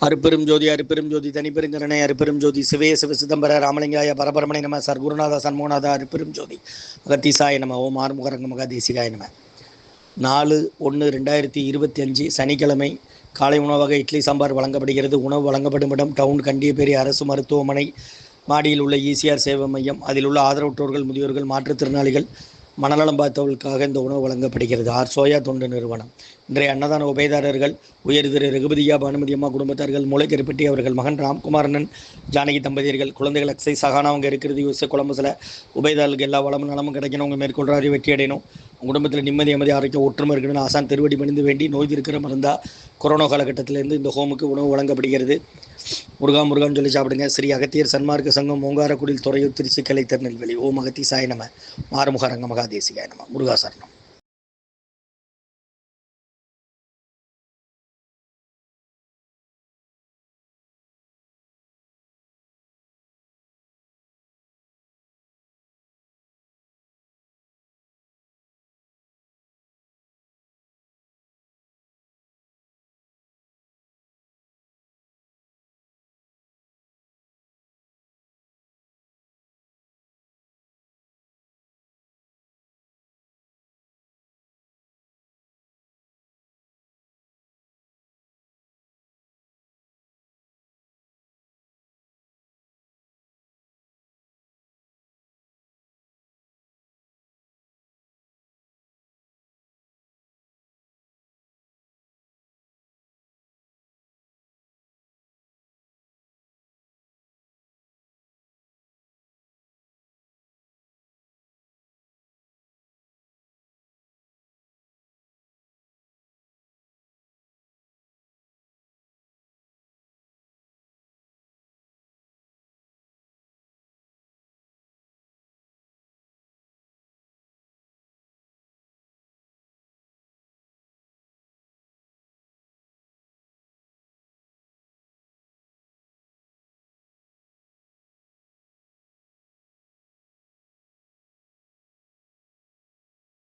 அருப்பெரும் ஜோதி அருப்பெரும் ஜோதி தனிப்பெருங்கருணை அருப்பெரும் ஜோதி சிவே சிவ சிதம்பர ராமலிங்காய பரபரமணை நம சர்க்குருநாத சண்முகநாத அருப்பெரும் ஜோதி அகத்தீசாய நம ஓம் ஆறுமுகரங்க மகாதேசிகாய நம. 4/1/2025 சனிக்கிழமை காலை உணவாக இட்லி சாம்பார் வழங்கப்படுகிறது. உணவு வழங்கப்படும் இடம் டவுன் கண்டியப்பேரி அரசு மருத்துவமனை மாடியில் உள்ள ஈசிஆர் சேவை மையம். அதில் உள்ள ஆதரவற்றோர்கள், முதியோர்கள், மாற்றுத்திறனாளிகள், மனநலம் பார்த்தவர்களுக்காக இந்த உணவு வழங்கப்படுகிறது. சோயா தொண்டு நிறுவனம். இன்றைய அன்னதான உபயதாரர்கள் உயர் திரு ரகுபதியா பானுமதி அம்மா குடும்பத்தார்கள், மூளைக்கருப்பட்டி அவர்கள் மகன் ராம்குமாரனன் ஜானகி தம்பதியர்கள், குழந்தைகள் அக்ஸை சகானா அவங்க இருக்கிறது யூஎஸ்ஏ கொலம்பஸில். உபயதாரர்களுக்கு எல்லா வளமும் நலமும் கிடைக்கணும், அவங்க மேற்கொள்றாரு வெற்றி அடையணும், உங்கள் குடும்பத்தில் நிம்மதி அமைதி ஆரோக்கியம் ஒற்றுமை இருக்கணும்னு ஆசான் திருவடி பணிந்து வேண்டி நோய் இருக்கிற மருந்தா கொரோனா காலகட்டத்திலேருந்து இந்த ஹோமுக்கு உணவு வழங்கப்படுகிறது. முருகான்னு சொல்லி சாப்பிடுங்க. ஸ்ரீ அகத்தியர் சன்மார்க்க சங்கம், ஓங்காரக்குடில், துறையூர், திருச்சி, கிளை, திருநெல்வேலி. ஓம் அகத்தீசாய நம. ஆறுமுக ரங்க மகாதேசிகாய நம. முருகாசரணம்.